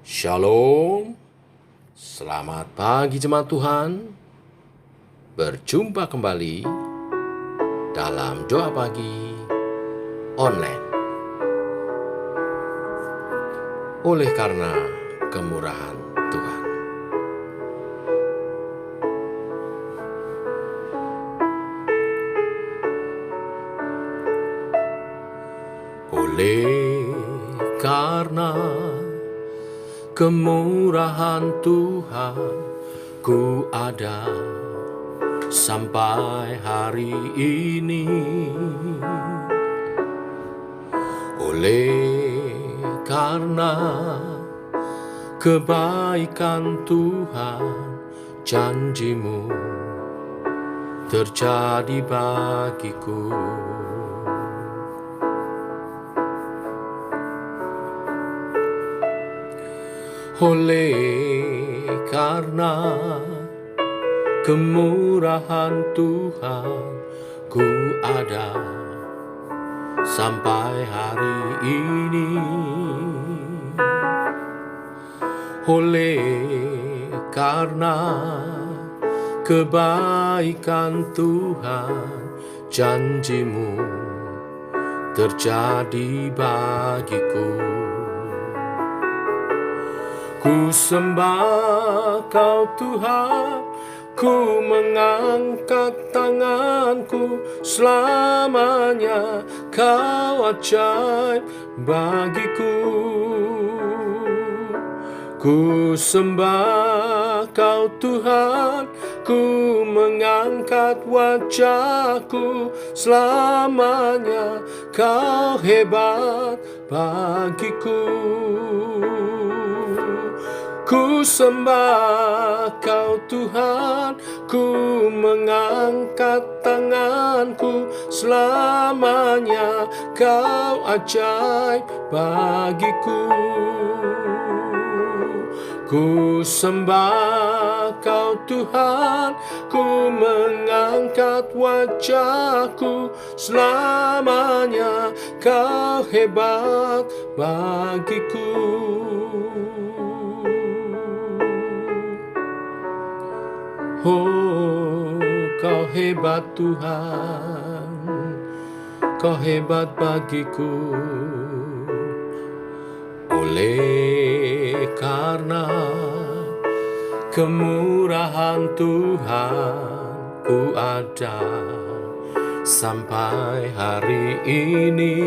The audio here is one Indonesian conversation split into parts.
Shalom, selamat pagi jemaat Tuhan. Berjumpa kembali dalam doa pagi online. Oleh karena kemurahan Tuhan. Oleh karena kemurahan Tuhan, ku ada sampai hari ini. Oleh karena kebaikan Tuhan, janji-Mu terjadi bagiku. Oleh karena kemurahan Tuhan, ku ada sampai hari ini. Oleh karena kebaikan Tuhan, janji-Mu terjadi bagiku. Ku sembah Kau Tuhan, ku mengangkat tanganku, selamanya Kau ajaib bagiku. Ku sembah Kau Tuhan, ku mengangkat wajahku, selamanya Kau hebat bagiku. Ku sembah Kau Tuhan, ku mengangkat tanganku, selamanya Kau ajaib bagiku. Ku sembah Kau Tuhan, ku mengangkat wajahku, selamanya Kau hebat bagiku. Oh, Kau hebat Tuhan, Kau hebat bagiku. Oleh karena kemurahan Tuhan, ku ada sampai hari ini.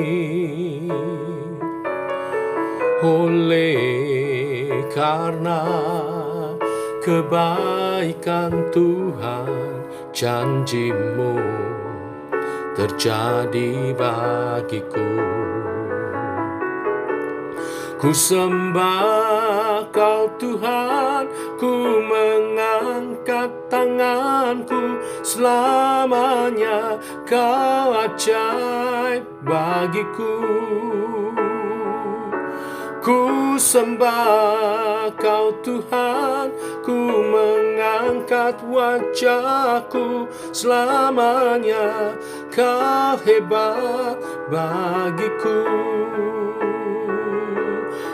Oleh karena kebaikan Tuhan, janji-Mu terjadi bagiku. Ku sembah Kau Tuhan, ku mengangkat tanganku, selamanya Kau ajaib bagiku. Ku sembah Kau Tuhan, ku mengangkat wajahku, selamanya Kau hebat bagiku.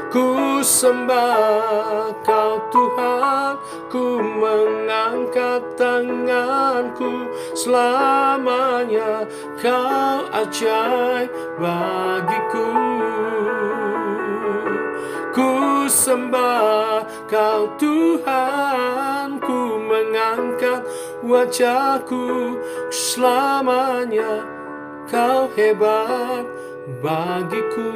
Ku sembah Kau Tuhan, ku mengangkat tanganku, selamanya Kau ajaib bagiku. Ku sembah Kau Tuhan, ku mengangkat wajahku, selamanya Kau hebat bagiku.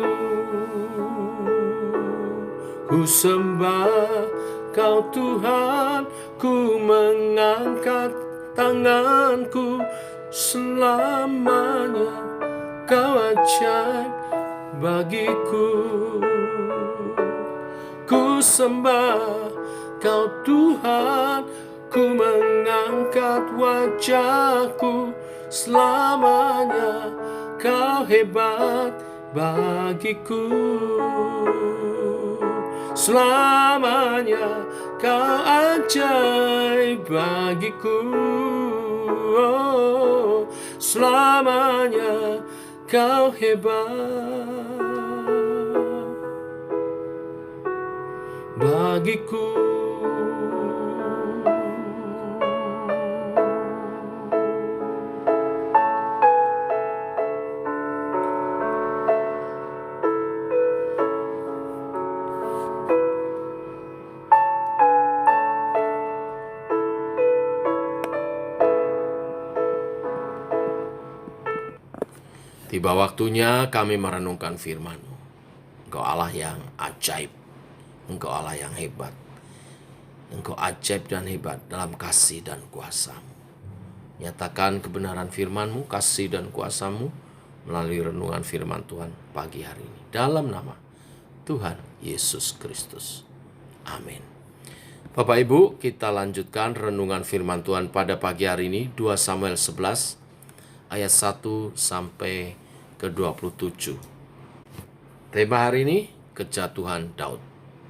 Ku sembah Kau Tuhan, ku mengangkat tanganku, selamanya Kau ajaib bagiku. Ku sembah Kau Tuhan, ku mengangkat wajahku, selamanya Kau hebat bagiku. Selamanya Kau ajaib bagiku. Oh, selamanya Kau hebat bagiku. Tiba waktunya kami merenungkan firman-Mu. Engkau Allah yang ajaib, Engkau Allah yang hebat, Engkau ajaib dan hebat dalam kasih dan kuasa-Mu. Nyatakan kebenaran firman-Mu, kasih dan kuasa-Mu melalui renungan firman Tuhan pagi hari ini. Dalam nama Tuhan Yesus Kristus. Amin. Bapak Ibu, kita lanjutkan renungan firman Tuhan pada pagi hari ini, 2 Samuel 11 ayat 1 sampai ke-27. Tema hari ini, kejatuhan Daud.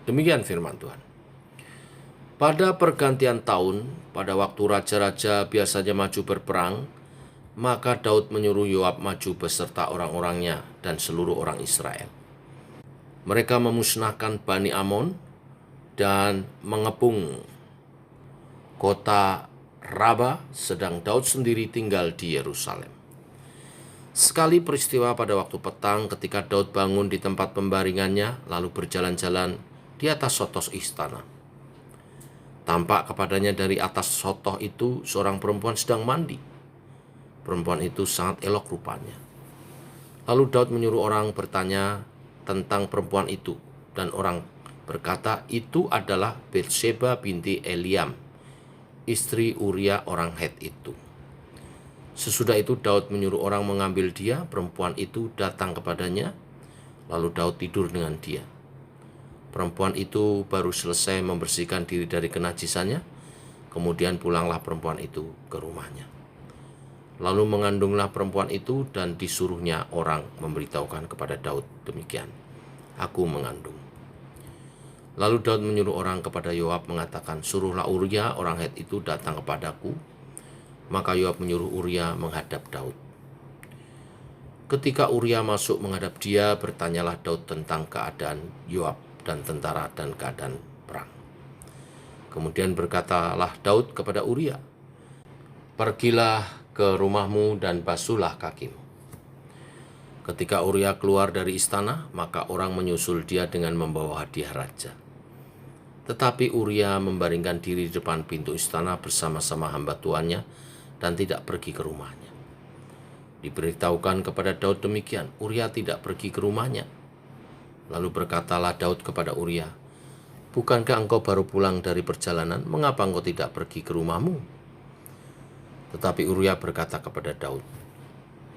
Demikian firman Tuhan. Pada pergantian tahun, pada waktu raja-raja biasanya maju berperang, maka Daud menyuruh Yoab maju beserta orang-orangnya dan seluruh orang Israel. Mereka memusnahkan Bani Amon dan mengepung kota Raba, sedang Daud sendiri tinggal di Yerusalem. Sekali peristiwa pada waktu petang ketika Daud bangun di tempat pembaringannya lalu berjalan-jalan di atas sotos istana. Tampak kepadanya dari atas sotoh itu seorang perempuan sedang mandi. Perempuan itu sangat elok rupanya. Lalu Daud menyuruh orang bertanya tentang perempuan itu, dan orang berkata itu adalah Batseba binti Eliam, istri Uria orang Het itu. Sesudah itu Daud menyuruh orang mengambil dia, perempuan itu datang kepadanya, lalu Daud tidur dengan dia. Perempuan itu baru selesai membersihkan diri dari kenajisannya, kemudian pulanglah perempuan itu ke rumahnya. Lalu mengandunglah perempuan itu dan disuruhnya orang memberitahukan kepada Daud demikian, "Aku mengandung." Lalu Daud menyuruh orang kepada Yoab mengatakan, "Suruhlah Uria orang Het itu datang kepadaku." Maka Yoab menyuruh Uria menghadap Daud. Ketika Uria masuk menghadap dia, bertanyalah Daud tentang keadaan Yoab dan tentara dan keadaan perang. Kemudian berkatalah Daud kepada Uria, "Pergilah ke rumahmu dan basuhlah kakimu." Ketika Uria keluar dari istana, maka orang menyusul dia dengan membawa hadiah raja. Tetapi Uria membaringkan diri di depan pintu istana bersama-sama hamba tuannya dan tidak pergi ke rumahnya. Diberitahukan kepada Daud demikian, Uria tidak pergi ke rumahnya. Lalu berkatalah Daud kepada Uria, "Bukankah engkau baru pulang dari perjalanan? Mengapa engkau tidak pergi ke rumahmu?" Tetapi Uria berkata kepada Daud,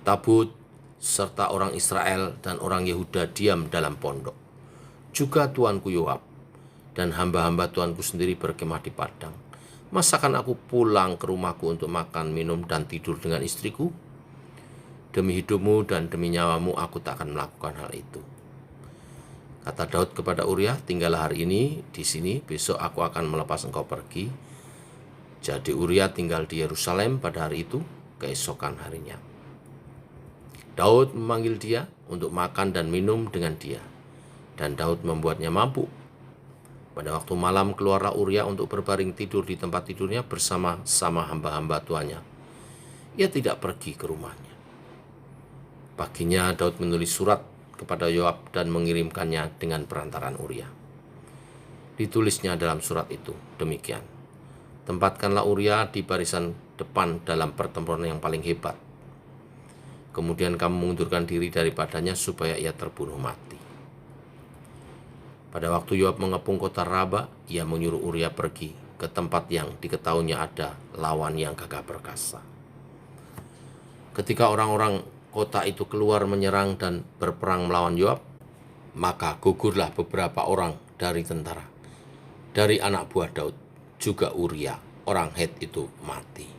"Tabut serta orang Israel dan orang Yehuda diam dalam pondok. Juga tuanku Yoab dan hamba-hamba tuanku sendiri berkemah di padang. Masakan aku pulang ke rumahku untuk makan, minum, dan tidur dengan istriku? Demi hidupmu dan demi nyawamu aku tak akan melakukan hal itu." Kata Daud kepada Uria, "Tinggallah hari ini di sini, besok aku akan melepas engkau pergi." Jadi Uria tinggal di Yerusalem pada hari itu, keesokan harinya. Daud memanggil dia untuk makan dan minum dengan dia, dan Daud membuatnya mabuk. Pada waktu malam keluarlah Uria untuk berbaring tidur di tempat tidurnya bersama-sama hamba-hamba tuannya. Ia tidak pergi ke rumahnya. Paginya Daud menulis surat kepada Yoab dan mengirimkannya dengan perantaran Uria. Ditulisnya dalam surat itu demikian, "Tempatkanlah Uria di barisan depan dalam pertempuran yang paling hebat. Kemudian kamu mengundurkan diri daripadanya supaya ia terbunuh mati." Pada waktu Yoab mengepung kota Raba, ia menyuruh Uria pergi ke tempat yang diketahuinya ada lawan yang gagah perkasa. Ketika orang-orang kota itu keluar menyerang dan berperang melawan Yoab, maka gugurlah beberapa orang dari tentara. Dari anak buah Daud, juga Uria, orang Het itu mati.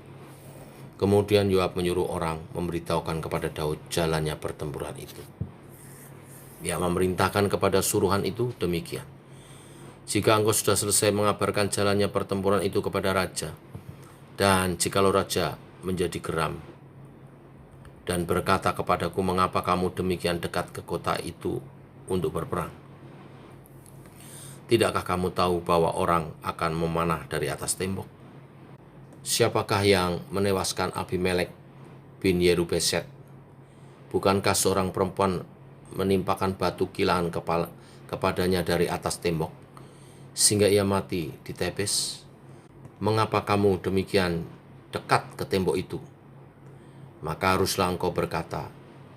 Kemudian Yoab menyuruh orang memberitahukan kepada Daud jalannya pertempuran itu. Dia memerintahkan kepada suruhan itu demikian, "Jika engkau sudah selesai mengabarkan jalannya pertempuran itu kepada raja, dan jikalau raja menjadi geram dan berkata kepadaku, 'Mengapa kamu demikian dekat ke kota itu untuk berperang?' Tidakkah kamu tahu bahwa orang akan memanah dari atas tembok? Siapakah yang menewaskan Abimelek bin Yerubeset? Bukankah seorang perempuan menimpakan batu kilaan kepadanya dari atas tembok, sehingga ia mati di Tebes? Mengapa kamu demikian dekat ke tembok itu? Maka haruslah engkau berkata,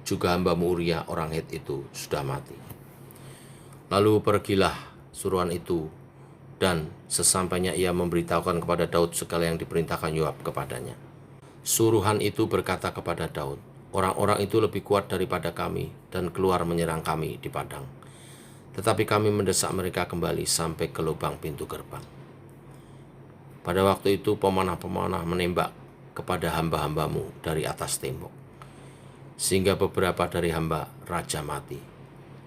juga hambamu Uria orang Het itu sudah mati. Lalu pergilah suruhan itu, dan sesampainya ia memberitahukan kepada Daud segala yang diperintahkan Yoab kepadanya. Suruhan itu berkata kepada Daud, orang-orang itu lebih kuat daripada kami dan keluar menyerang kami di padang. Tetapi kami mendesak mereka kembali sampai ke lubang pintu gerbang. Pada waktu itu pemanah-pemanah menembak kepada hamba-hambamu dari atas tembok, sehingga beberapa dari hamba raja mati.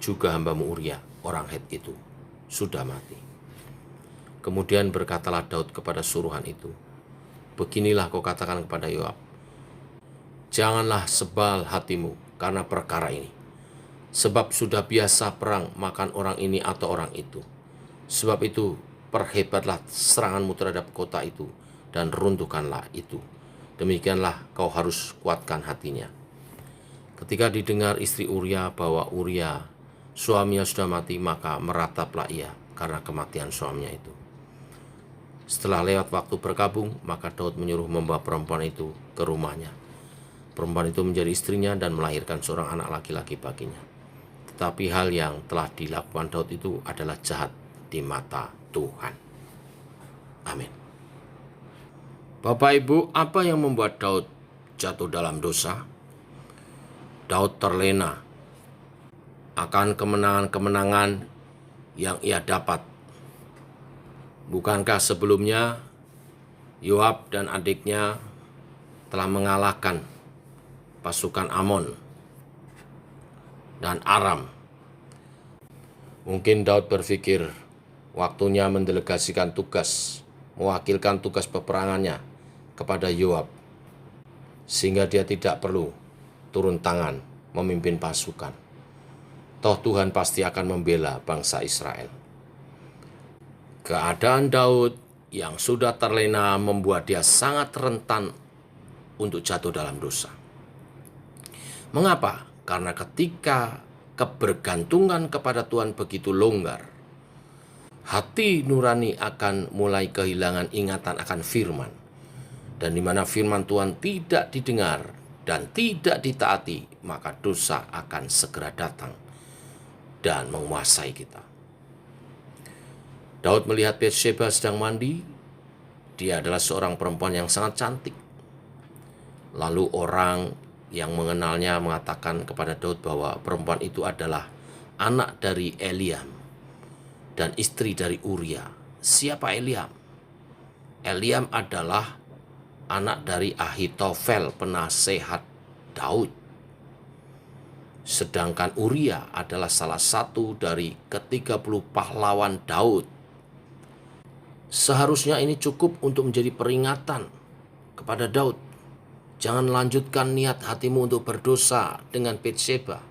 Juga hambamu Uria orang Het itu sudah mati. Kemudian berkatalah Daud kepada suruhan itu, beginilah kau katakan kepada Yoab, janganlah sebal hatimu karena perkara ini, sebab sudah biasa perang makan orang ini atau orang itu. Sebab itu perhebatlah seranganmu terhadap kota itu dan runtuhkanlah itu. Demikianlah kau harus kuatkan hatinya. Ketika didengar istri Uria bahwa Uria suaminya sudah mati, maka merataplah ia karena kematian suaminya itu. Setelah lewat waktu berkabung, maka Daud menyuruh membawa perempuan itu ke rumahnya. Perempuan itu menjadi istrinya dan melahirkan seorang anak laki-laki baginya. Tetapi hal yang telah dilakukan Daud itu adalah jahat di mata Tuhan. Amin. Bapak Ibu, apa yang membuat Daud jatuh dalam dosa? Daud terlena akan kemenangan-kemenangan yang ia dapat. Bukankah sebelumnya Yoab dan adiknya telah mengalahkan pasukan Amon dan Aram? Mungkin Daud berpikir waktunya mendelegasikan tugas, mewakilkan tugas peperangannya kepada Yoab, sehingga dia tidak perlu turun tangan memimpin pasukan. Toh Tuhan pasti akan membela bangsa Israel. Keadaan Daud yang sudah terlena membuat dia sangat rentan untuk jatuh dalam dosa. Mengapa? Karena ketika kebergantungan kepada Tuhan begitu longgar, hati nurani akan mulai kehilangan ingatan akan firman. Dan di mana firman Tuhan tidak didengar dan tidak ditaati, maka dosa akan segera datang dan menguasai kita. Daud melihat Batsheba sedang mandi. Dia adalah seorang perempuan yang sangat cantik. Lalu orang yang mengenalnya mengatakan kepada Daud bahwa perempuan itu adalah anak dari Eliam dan istri dari Uria. Siapa Eliam? Eliam adalah anak dari Ahitofel, penasehat Daud. Sedangkan Uria adalah salah satu dari ke-30 pahlawan Daud. Seharusnya ini cukup untuk menjadi peringatan kepada Daud. Jangan lanjutkan niat hatimu untuk berdosa dengan Batsheba,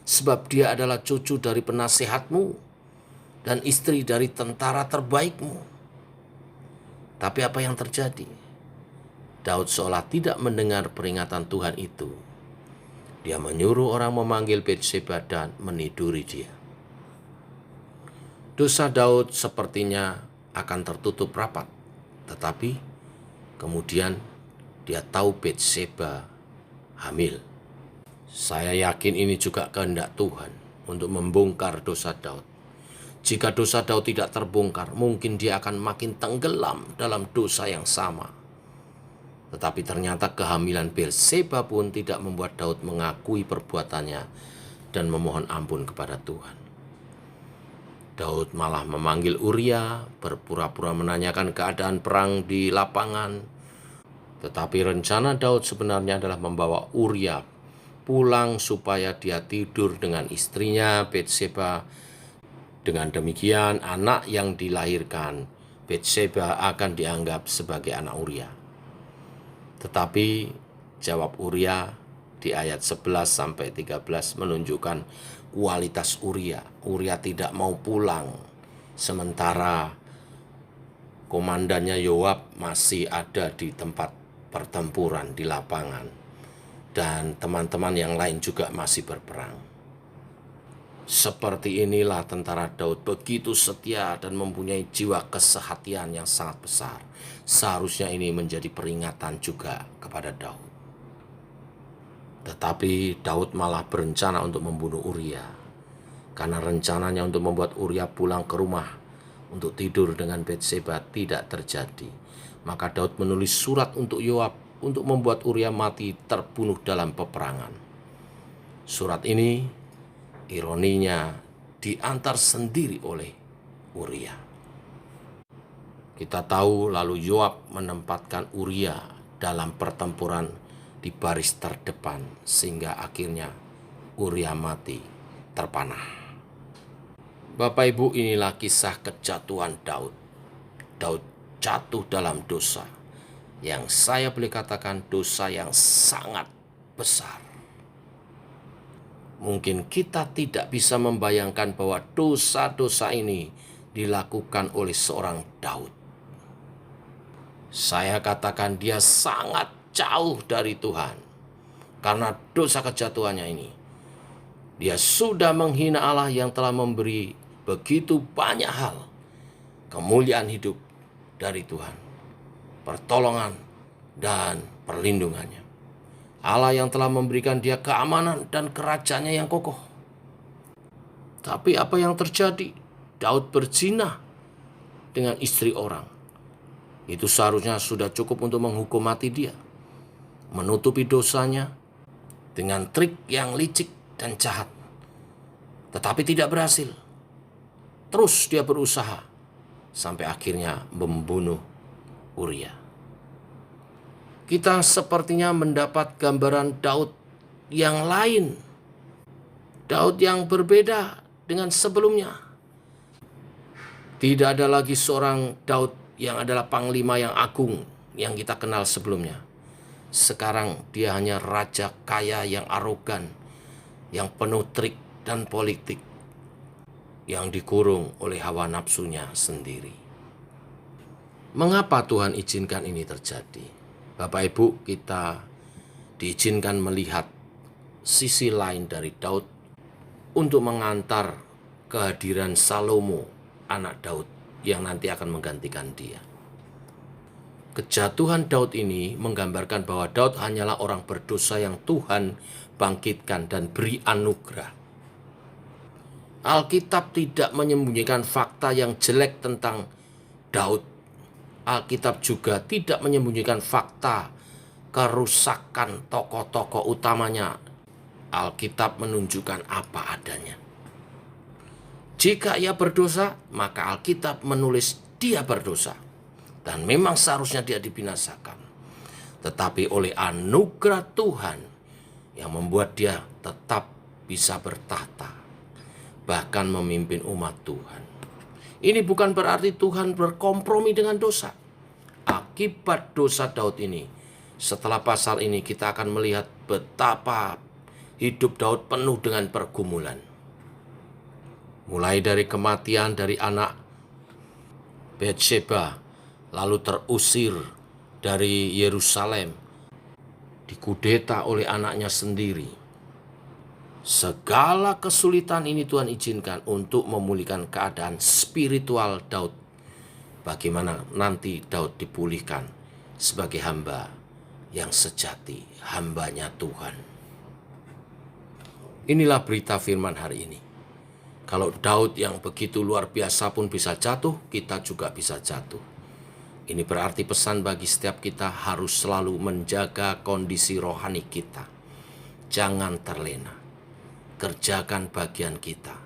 sebab dia adalah cucu dari penasehatmu dan istri dari tentara terbaikmu. Tapi apa yang terjadi? Daud seolah tidak mendengar peringatan Tuhan itu. Dia menyuruh orang memanggil Batsheba dan meniduri dia. Dosa Daud sepertinya akan tertutup rapat, tetapi kemudian dia tahu Batsheba hamil. Saya yakin ini juga kehendak Tuhan untuk membongkar dosa Daud. Jika dosa Daud tidak terbongkar, mungkin dia akan makin tenggelam dalam dosa yang sama. Tetapi ternyata kehamilan Batsheba pun tidak membuat Daud mengakui perbuatannya dan memohon ampun kepada Tuhan. Daud malah memanggil Uria, berpura-pura menanyakan keadaan perang di lapangan. Tetapi rencana Daud sebenarnya adalah membawa Uria pulang supaya dia tidur dengan istrinya Batsheba. Dengan demikian, anak yang dilahirkan Batsheba akan dianggap sebagai anak Uria. Tetapi jawab Uria di ayat 11-13 menunjukkan kualitas Uria. Uria tidak mau pulang Sementara komandannya Yoab masih ada di tempat pertempuran di lapangan, dan teman-teman yang lain juga masih berperang. Seperti inilah tentara Daud, begitu setia dan mempunyai jiwa kesehatian yang sangat besar. Seharusnya ini menjadi peringatan juga kepada Daud. Tetapi Daud malah berencana untuk membunuh Uria, karena rencananya untuk membuat Uria pulang ke rumah untuk tidur dengan Batseba tidak terjadi. Maka Daud menulis surat untuk Yoab untuk membuat Uria mati terbunuh dalam peperangan. Surat ini ironinya diantar sendiri oleh Uria. Kita tahu lalu Yoab menempatkan Uria dalam pertempuran di baris terdepan, sehingga akhirnya Uria mati terpanah. Bapak Ibu, inilah kisah kejatuhan Daud. Daud jatuh dalam dosa yang saya boleh katakan dosa yang sangat besar. Mungkin kita tidak bisa membayangkan bahwa dosa-dosa ini dilakukan oleh seorang Daud. Saya katakan dia sangat jauh dari Tuhan karena dosa kejatuhannya ini. Dia sudah menghina Allah yang telah memberi begitu banyak hal, kemuliaan hidup dari Tuhan, pertolongan dan perlindungannya. Allah yang telah memberikan dia keamanan dan kerajaannya yang kokoh. Tapi apa yang terjadi? Daud berzina dengan istri orang. Itu seharusnya sudah cukup untuk menghukum mati dia. Menutupi dosanya dengan trik yang licik dan jahat. Tetapi tidak berhasil. Terus dia berusaha sampai akhirnya membunuh Uria. Kita sepertinya mendapat gambaran Daud yang lain. Daud yang berbeda dengan sebelumnya. Tidak ada lagi seorang Daud yang adalah panglima yang agung yang kita kenal sebelumnya. Sekarang dia hanya raja kaya yang arogan, yang penuh trik dan politik, yang dikurung oleh hawa nafsunya sendiri. Mengapa Tuhan izinkan ini terjadi? Bapak Ibu, kita diizinkan melihat sisi lain dari Daud untuk mengantar kehadiran Salomo, anak Daud, yang nanti akan menggantikan dia. Kejatuhan Daud ini menggambarkan bahwa Daud hanyalah orang berdosa yang Tuhan bangkitkan dan beri anugerah. Alkitab tidak menyembunyikan fakta yang jelek tentang Daud. Alkitab juga tidak menyembunyikan fakta kerusakan tokoh-tokoh utamanya. Alkitab menunjukkan apa adanya. Jika ia berdosa, maka Alkitab menulis dia berdosa. Dan memang seharusnya dia dibinasakan. Tetapi oleh anugerah Tuhan yang membuat dia tetap bisa bertahta, bahkan memimpin umat Tuhan. Ini bukan berarti Tuhan berkompromi dengan dosa. Akibat dosa Daud ini, setelah pasal ini kita akan melihat betapa hidup Daud penuh dengan pergumulan. Mulai dari kematian dari anak Batseba, lalu terusir dari Yerusalem, dikudeta oleh anaknya sendiri. Segala kesulitan ini Tuhan izinkan untuk memulihkan keadaan spiritual Daud. Bagaimana nanti Daud dipulihkan sebagai hamba yang sejati, hambanya Tuhan. Inilah berita firman hari ini. Kalau Daud yang begitu luar biasa pun bisa jatuh, kita juga bisa jatuh. Ini berarti pesan bagi setiap kita harus selalu menjaga kondisi rohani kita. Jangan terlena. Kerjakan bagian kita.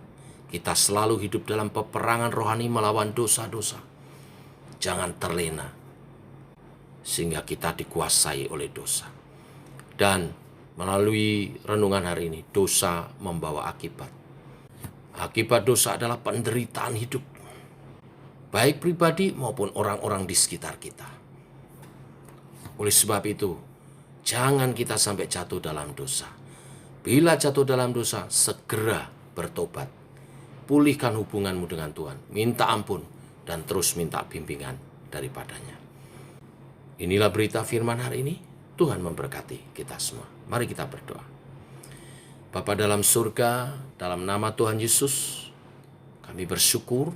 Kita selalu hidup dalam peperangan rohani melawan dosa-dosa. Jangan terlena, sehingga kita dikuasai oleh dosa. Dan melalui renungan hari ini, dosa membawa akibat. Akibat dosa adalah penderitaan hidup, baik pribadi maupun orang-orang di sekitar kita. Oleh sebab itu, jangan kita sampai jatuh dalam dosa. Bila jatuh dalam dosa, segera bertobat. pulihkan hubunganmu dengan Tuhan. Minta ampun dan terus minta bimbingan daripadanya. Inilah berita firman hari ini. Tuhan memberkati kita semua. Mari kita berdoa. Bapa dalam surga, dalam nama Tuhan Yesus, kami bersyukur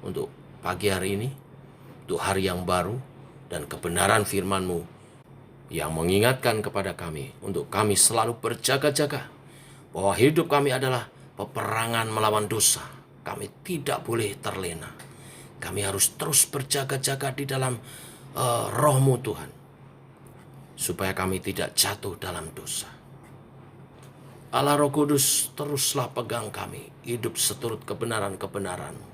untuk pagi hari ini, untuk hari yang baru, dan kebenaran firman-Mu yang mengingatkan kepada kami untuk kami selalu berjaga-jaga bahwa hidup kami adalah peperangan melawan dosa. Kami tidak boleh terlena. Kami harus terus berjaga-jaga di dalam Roh-Mu Tuhan, supaya kami tidak jatuh dalam dosa. Allah Roh Kudus, teruslah pegang kami, hidup seturut kebenaran-kebenaran-Mu.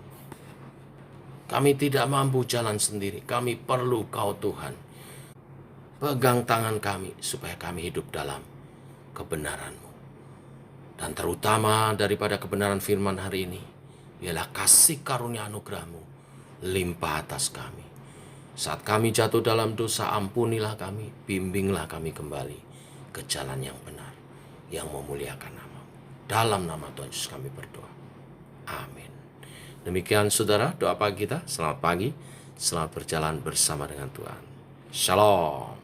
Kami tidak mampu jalan sendiri, kami perlu Kau Tuhan. Pegang tangan kami, supaya kami hidup dalam kebenaran-Mu. Dan terutama daripada kebenaran firman hari ini, biarlah kasih karunia anugerah-Mu limpah atas kami. Saat kami jatuh dalam dosa, ampunilah kami, bimbinglah kami kembali ke jalan yang benar, yang memuliakan nama-Mu. Dalam nama Tuhan Yesus kami berdoa. Amin. Demikian saudara, doa pagi kita. Selamat pagi, selamat berjalan bersama dengan Tuhan. Shalom.